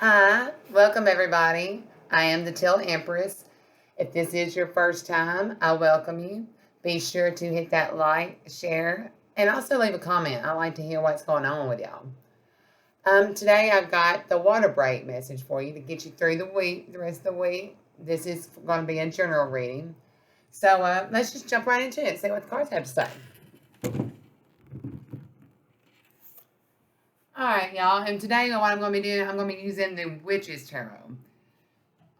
Hi, welcome everybody. I am the Till Empress. If this is your first time, I welcome you. Be sure to hit that like, share, and also leave a comment. I like to hear what's going on with y'all. Today I've got the water break message for you to get you through the week, the rest of the week. This is going to be a general reading. So let's just jump right into it and see what the cards have to say. All right, y'all. And today, what I'm going to be doing, I'm going to be using the Witch's Tarot.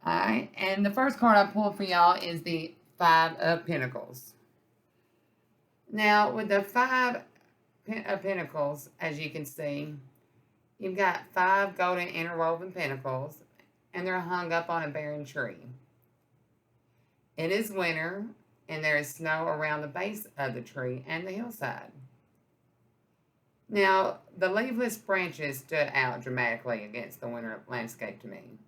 All right, and the first card I pulled for y'all is the Five of Pentacles. Now, with the Five of Pentacles, as you can see, you've got five golden interwoven pentacles, and they're hung up on a barren tree. It is winter, and there is snow around the base of the tree and the hillside. Now, the leafless branches stood out dramatically against the winter landscape to me.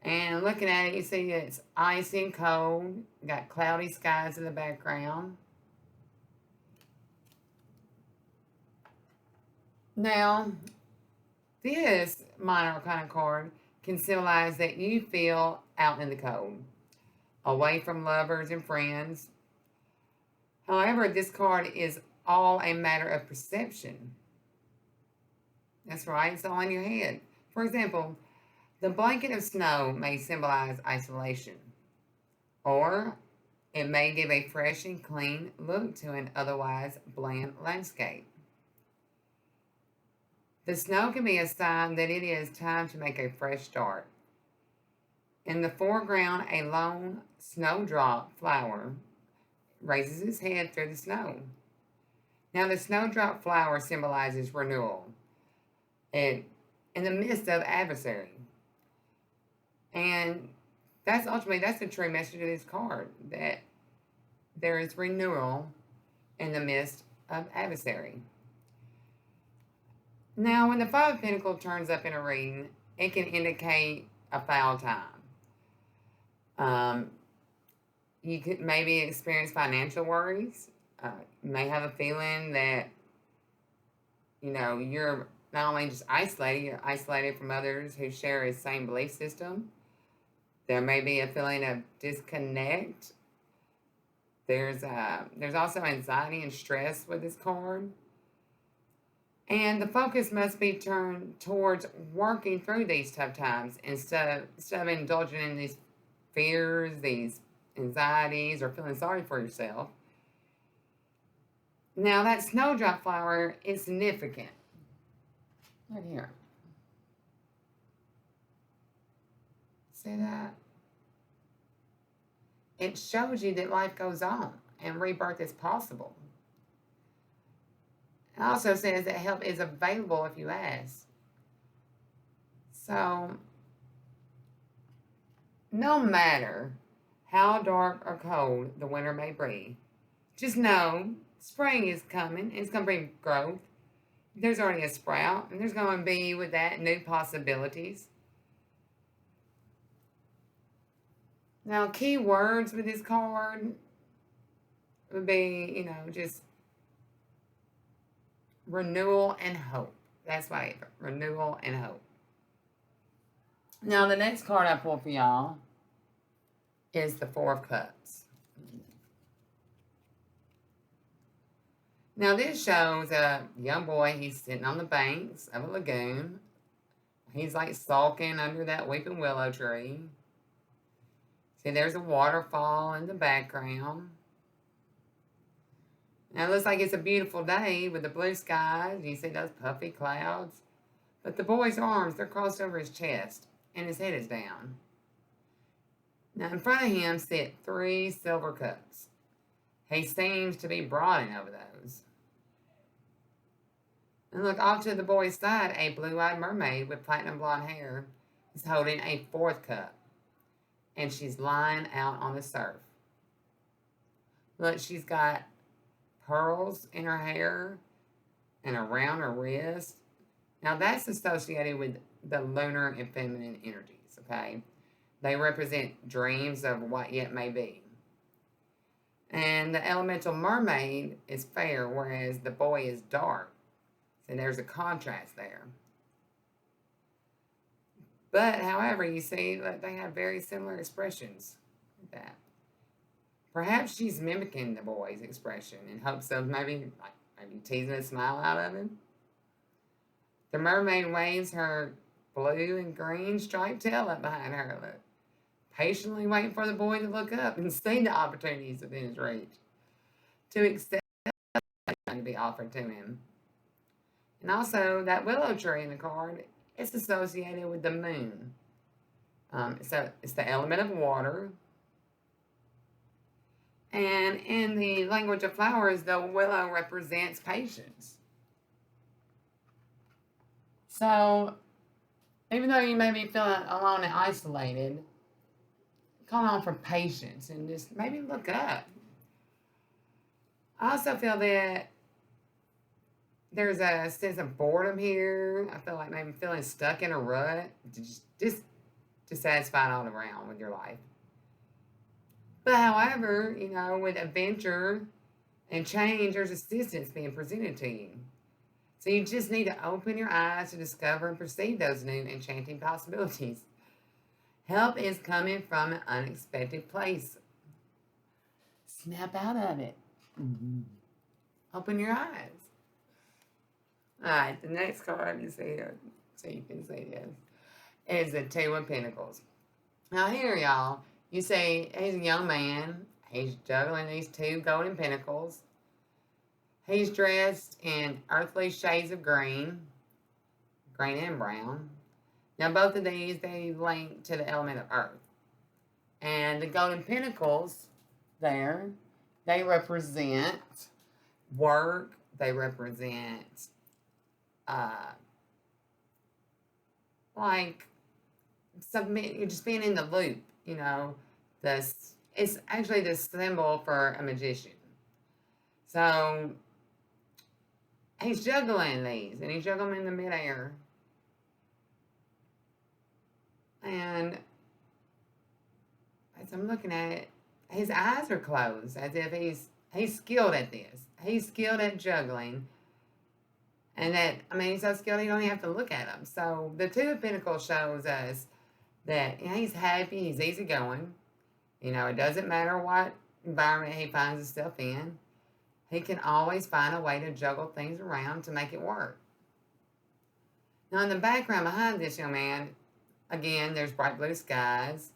And looking at it, you see it's icy and cold. Got cloudy skies in the background. Now, this minor arcana card can symbolize that you feel out in the cold, away from lovers and friends. However, this card is all a matter of perception. That's right, it's all in your head. For example, the blanket of snow may symbolize isolation, or it may give a fresh and clean look to an otherwise bland landscape. The snow can be a sign that it is time to make a fresh start. In the foreground, a lone snowdrop flower raises its head through the snow. Now, the snowdrop flower symbolizes renewal in the midst of adversity. And that's the true message of this card, that there is renewal in the midst of adversary. Now, when the Five of Pentacles turns up in a reading, it can indicate a foul time. You could maybe experience financial worries. You may have a feeling that, you're not only just isolated, you're isolated from others who share the same belief system. There may be a feeling of disconnect. There's also anxiety and stress with this card. And the focus must be turned towards working through these tough times instead of indulging in these fears, these anxieties, or feeling sorry for yourself. Now, that snowdrop flower is significant. Right here. See that? It shows you that life goes on and rebirth is possible. It also says that help is available if you ask. So, no matter how dark or cold the winter may be, just know spring is coming. It's going to bring growth. There's already a sprout, and there's going to be, with that, new possibilities. Now, key words with this card would be, just renewal and hope. That's right, renewal and hope. Now, the next card I pulled for y'all is the Four of Cups. Now, this shows a young boy. He's sitting on the banks of a lagoon. He's like sulking under that weeping willow tree. See, there's a waterfall in the background. Now, it looks like it's a beautiful day with the blue skies. You see those puffy clouds. But the boy's arms, they're crossed over his chest, and his head is down. Now, in front of him sit 3 silver cups. He seems to be brooding over those. And look, off to the boy's side, a blue-eyed mermaid with platinum blonde hair is holding a 4th cup. And she's lying out on the surf. Look, she's got pearls in her hair and around her wrist. Now, that's associated with the lunar and feminine energies, okay? They represent dreams of what yet may be. And the elemental mermaid is fair, whereas the boy is dark. So there's a contrast there. But, however, you see that they have very similar expressions. Like that. Perhaps she's mimicking the boy's expression in hopes of maybe teasing a smile out of him. The mermaid waves her blue and green striped tail up behind her, look, patiently waiting for the boy to look up and see the opportunities within his reach to accept to be offered to him. And also, that willow tree in the card, it's associated with the moon. So it's the element of water. And in the language of flowers, the willow represents patience. So, even though you may be feeling alone and isolated, call on for patience and just maybe look up. I also feel that there's a sense of boredom here. I feel like maybe feeling stuck in a rut, just dissatisfied all around with your life. But however, with adventure and change, there's assistance being presented to you. So you just need to open your eyes to discover and perceive those new enchanting possibilities. Help is coming from an unexpected place. Snap out of it. Mm-hmm. Open your eyes. All right, the next card you see here, so you can see this, is the Two of Pentacles. Now here, y'all, you see he's a young man. He's juggling these two golden pentacles. He's dressed in earthly shades of green and brown. Now both of these, they link to the element of earth. And the golden pentacles there, they represent work. They represent you're just being in the loop, it's actually the symbol for a magician. So he's juggling these, and he's juggling them in the midair. And as I'm looking at it, his eyes are closed, as if he's skilled at this. He's skilled at juggling. And he's so skilled you don't even have to look at him. So the Two of Pentacles shows us that he's happy, he's easygoing. It doesn't matter what environment he finds himself in. He can always find a way to juggle things around to make it work. Now, in the background behind this young man, again, there's bright blue skies,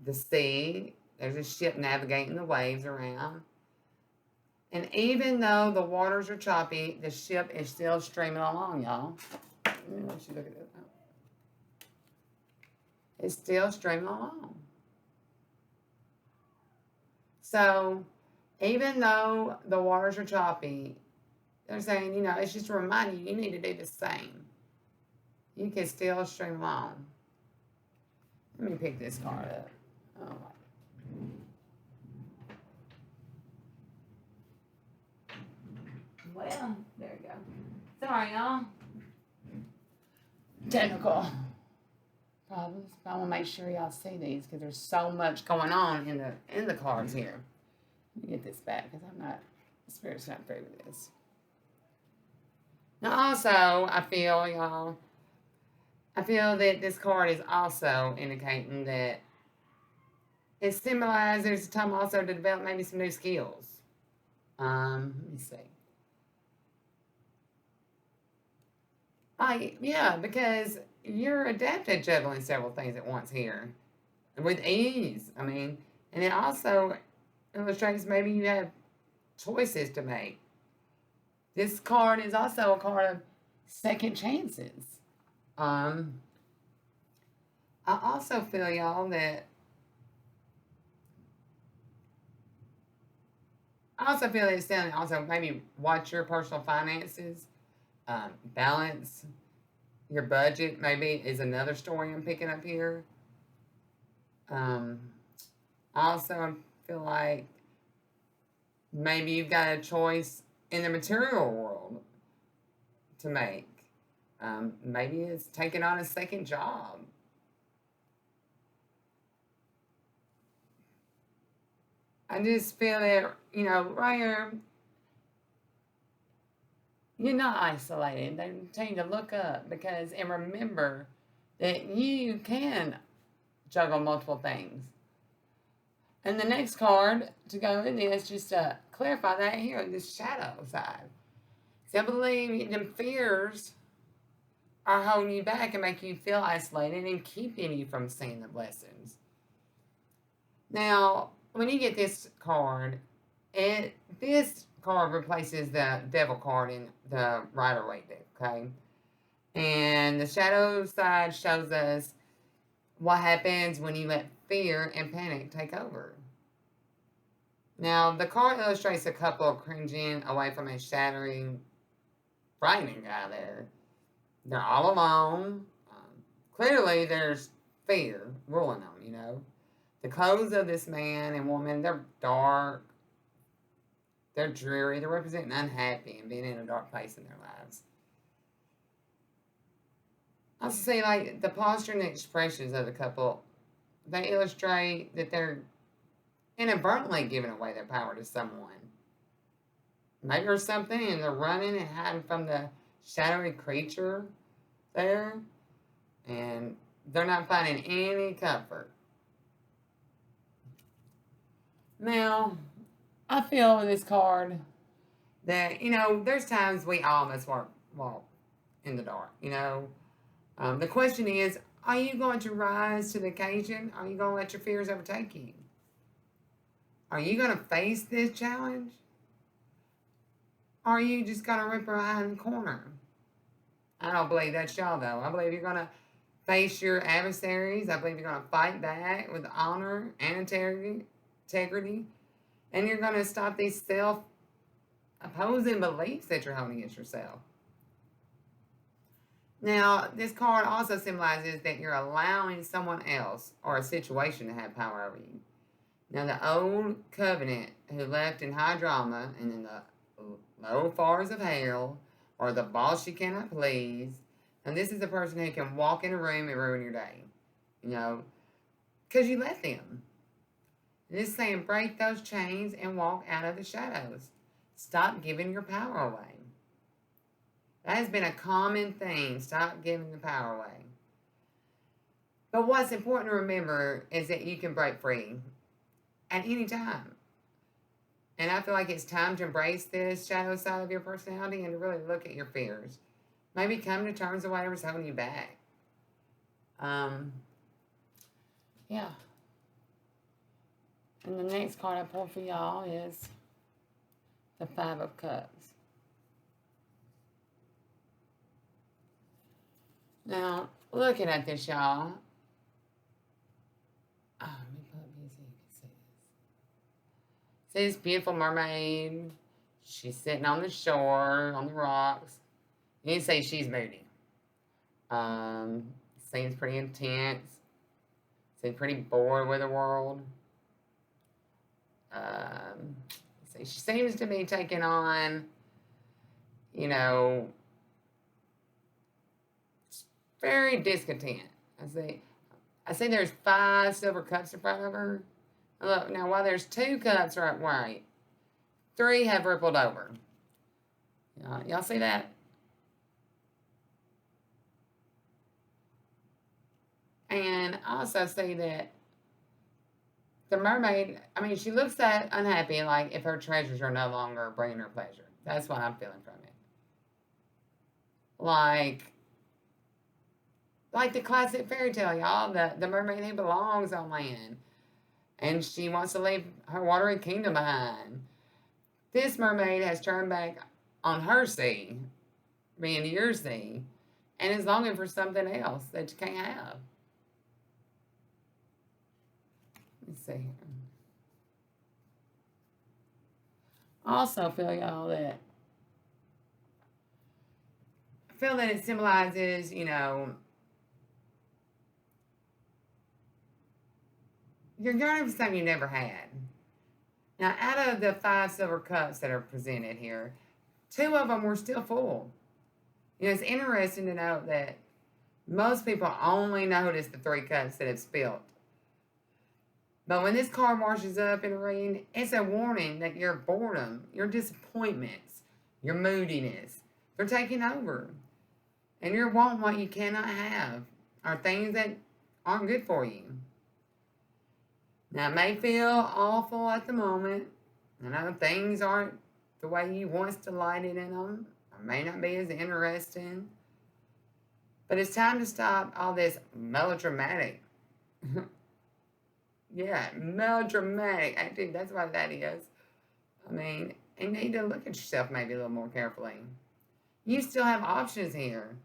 the sea, there's a ship navigating the waves around. And even though the waters are choppy, the ship is still streaming along, y'all. Let me let you look at it. It's still streaming along. So, even though the waters are choppy, they're saying, it's just a reminder you need to do the same. You can still stream along. Let me pick this card up. Oh, well, there you go. Sorry, y'all. Technical problems. But I want to make sure y'all see these because there's so much going on in the cards here. Let me get this back because the spirit's not through with this. Now, also, I feel that this card is also indicating that it symbolizes there's a time also to develop maybe some new skills. Let me see. Yeah, because you're adept at juggling several things at once here with ease. And it also illustrates maybe you have choices to make. This card is also a card of second chances. I also feel, y'all, that it's telling also maybe watch your personal finances, balance your budget. Maybe is another story I'm picking up here. I also feel like maybe you've got a choice in the material world to make. Maybe it's taking on a second job. I just feel that, right here, you're not isolated. They tell you to look up and remember that you can juggle multiple things. And the next card to go in this, just to clarify that here, the shadow side. So I believe the fears are holding you back and make you feel isolated and keeping you from seeing the blessings. Now, when you get this card, this card replaces the devil card in the Rider-Waite deck, okay? And the shadow side shows us what happens when you let fear and panic take over. Now, the card illustrates a couple cringing away from a shattering, frightening guy there. They're all alone. Clearly, there's fear ruling them, you know. The clothes of this man and woman, they're dark, they're dreary, they're representing unhappy and being in a dark place in their lives. I also say, like, the posture and expressions of the couple, they illustrate that they're inadvertently giving away their power to someone. Maybe there's something and they're running and hiding from the shadowy creature there, and they're not finding any comfort. Now, I feel with this card that, you know, there's times we all must walk in the dark, you know. The question is, are you going to rise to the occasion? Are you going to let your fears overtake you? Are you going to face this challenge? Or are you just going to rip behind the corner? I don't believe that's y'all, though. I believe you're going to face your adversaries. I believe you're going to fight back with honor and integrity. And you're going to stop these self-opposing beliefs that you're holding against yourself. Now, this card also symbolizes that you're allowing someone else or a situation to have power over you. Now, the old covenant who left in high drama and in the low fars of hell, or the boss you cannot please, and this is the person who can walk in a room and ruin your day, you know, because you let them. And it's saying break those chains and walk out of the shadows. Stop giving your power away. That has been a common thing. Stop giving the power away. But what's important to remember is that you can break free at any time. And I feel like it's time to embrace this shadow side of your personality and to really look at your fears. Maybe come to terms with whatever's holding you back. Yeah. And the next card I pulled for y'all is the Five of Cups. Now, looking at this, y'all. Let me pull up here so you can see this. See this beautiful mermaid. She's sitting on the shore, on the rocks. You can say she's moody. Seems pretty intense. Seems pretty bored with the world. See, she seems to be taking on, you know, very discontent. I see there's 5 silver cups in front of her. Look, now while there's 2 cups right, 3 have rippled over. Y'all see that? And I also see that the mermaid, I mean, she looks that unhappy, like if her treasures are no longer bringing her pleasure. That's what I'm feeling from it. Like the classic fairy tale, y'all. The mermaid who belongs on land. And she wants to leave her watery kingdom behind. This mermaid has turned back on her sea, being your sea, and is longing for something else that you can't have. Let's see here. Also feel y'all that it symbolizes, you know, you're yearning for something you never had. Now, out of the 5 silver cups that are presented here, 2 of them were still full. You know, it's interesting to note that most people only notice the 3 cups that have spilled. But when this card washes up in a reading, it's a warning that your boredom, your disappointments, your moodiness, they're taking over. And you're wanting what you cannot have. or things that aren't good for you. Now, it may feel awful at the moment. You know, things aren't the way you want to light it in them, or may not be as interesting. But it's time to stop all this melodramatic. Yeah, melodramatic. I think that's what that is. I mean, you need to look at yourself maybe a little more carefully. You still have options here.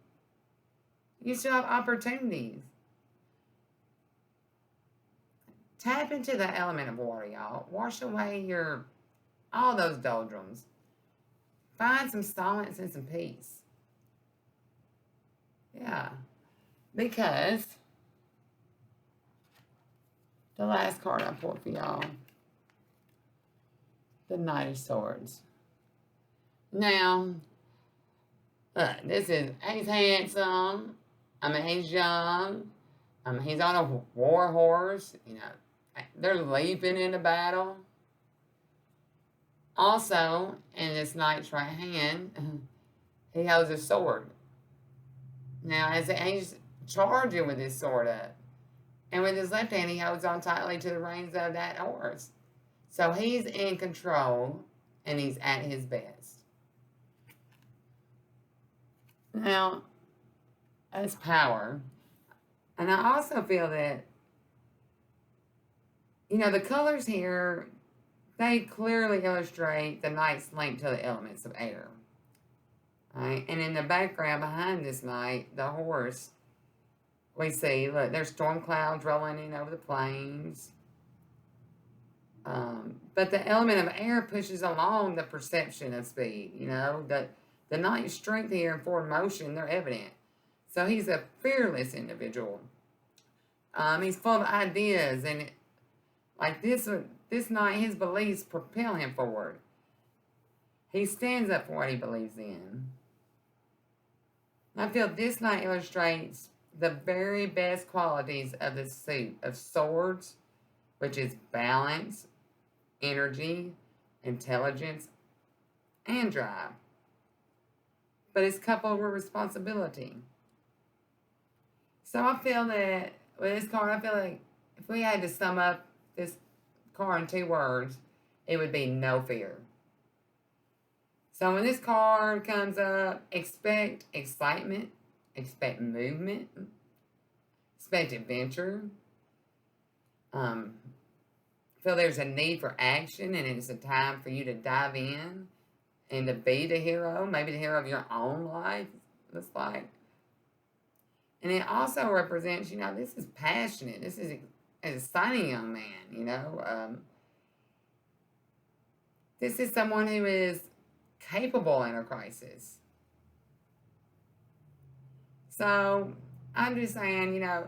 You still have opportunities. Tap into the element of water, y'all. Wash away all those doldrums. Find some silence and some peace. Yeah. Because the last card I pulled for y'all, the Knight of Swords. Now, look, he's handsome. I mean, he's young. I mean, he's on a war horse. You know, they're leaping into battle. Also, in this knight's right hand, he holds a sword. Now, as he's charging with his sword up, and with his left hand, he holds on tightly to the reins of that horse. So he's in control, and he's at his best. Now, as power, and I also feel that, you know, the colors here, they clearly illustrate the knight's link to the elements of air. Right? And in the background behind this knight, the horse, we see, look, there's storm clouds rolling in over the plains. But the element of air pushes along the perception of speed. You know, the knight's strength here and forward motion, they're evident. So he's a fearless individual. He's full of ideas, and like this knight, his beliefs propel him forward. He stands up for what he believes in. I feel this knight illustrates the very best qualities of the suit of swords, which is balance, energy, intelligence, and drive. But it's coupled with responsibility. So I feel that with this card, I feel like if we had to sum up this card in 2 words, it would be no fear. So when this card comes up, expect excitement, expect movement, expect adventure. Feel there's a need for action, and it's a time for you to dive in and to be the hero, maybe the hero of your own life, looks like. And it also represents, you know, this is passionate. This is an exciting young man, you know. This is someone who is capable in a crisis. So I'm just saying, you know,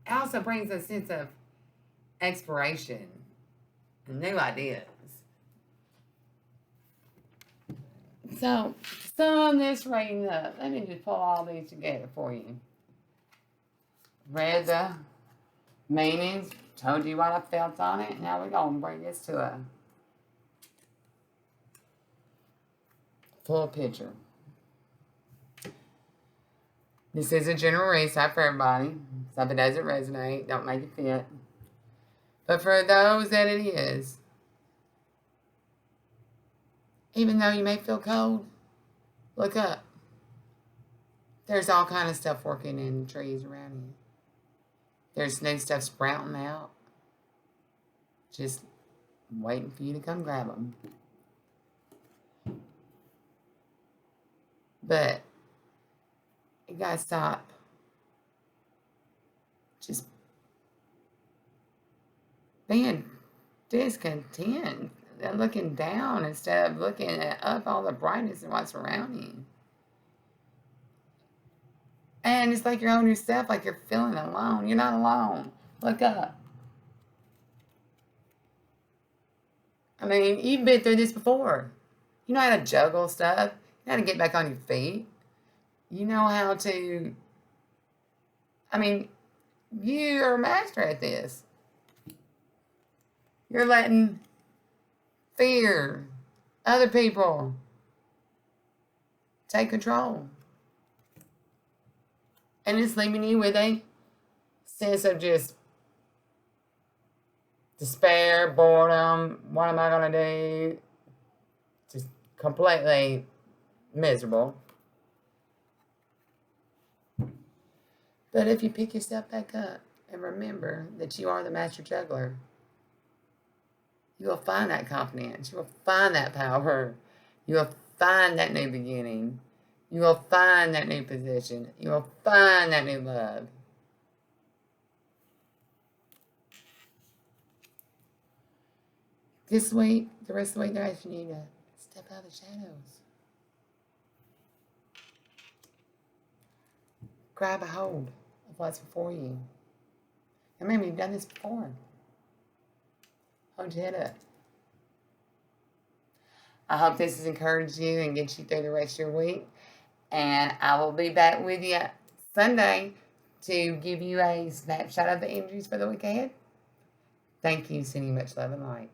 it also brings a sense of exploration and new ideas. So, to sum this reading up, let me just pull all these together for you. Read the meanings, told you what I felt on it. Now we're going to bring this to a full picture. This is a general reset for everybody. So if it doesn't resonate, don't make it fit. But for those that it is, even though you may feel cold, look up. There's all kind of stuff working in the trees around you. There's new stuff sprouting out. Just waiting for you to come grab them. But you gotta stop just being discontent and looking down instead of looking at up all the brightness and what's around you. And it's like you're on yourself, like you're feeling alone. You're not alone. Look up. I mean, you've been through this before. You know how to juggle stuff. You know how to get back on your feet. You know how to... I mean, you're a master at this. You're letting fear, other people, take control. And it's leaving you with a sense of just despair, boredom. What am I going to do? Just completely miserable. But if you pick yourself back up and remember that you are the master juggler, you will find that confidence. You will find that power. You will find that new beginning. You will find that new position. You will find that new love. This week, the rest of the week, they're asking you to step out of the shadows. Grab a hold of what's before you. And maybe you've done this before. Hold your head up. I hope this has encouraged you and gets you through the rest of your week. And I will be back with you Sunday to give you a snapshot of the energies for the week ahead. Thank you. Sending much love and light.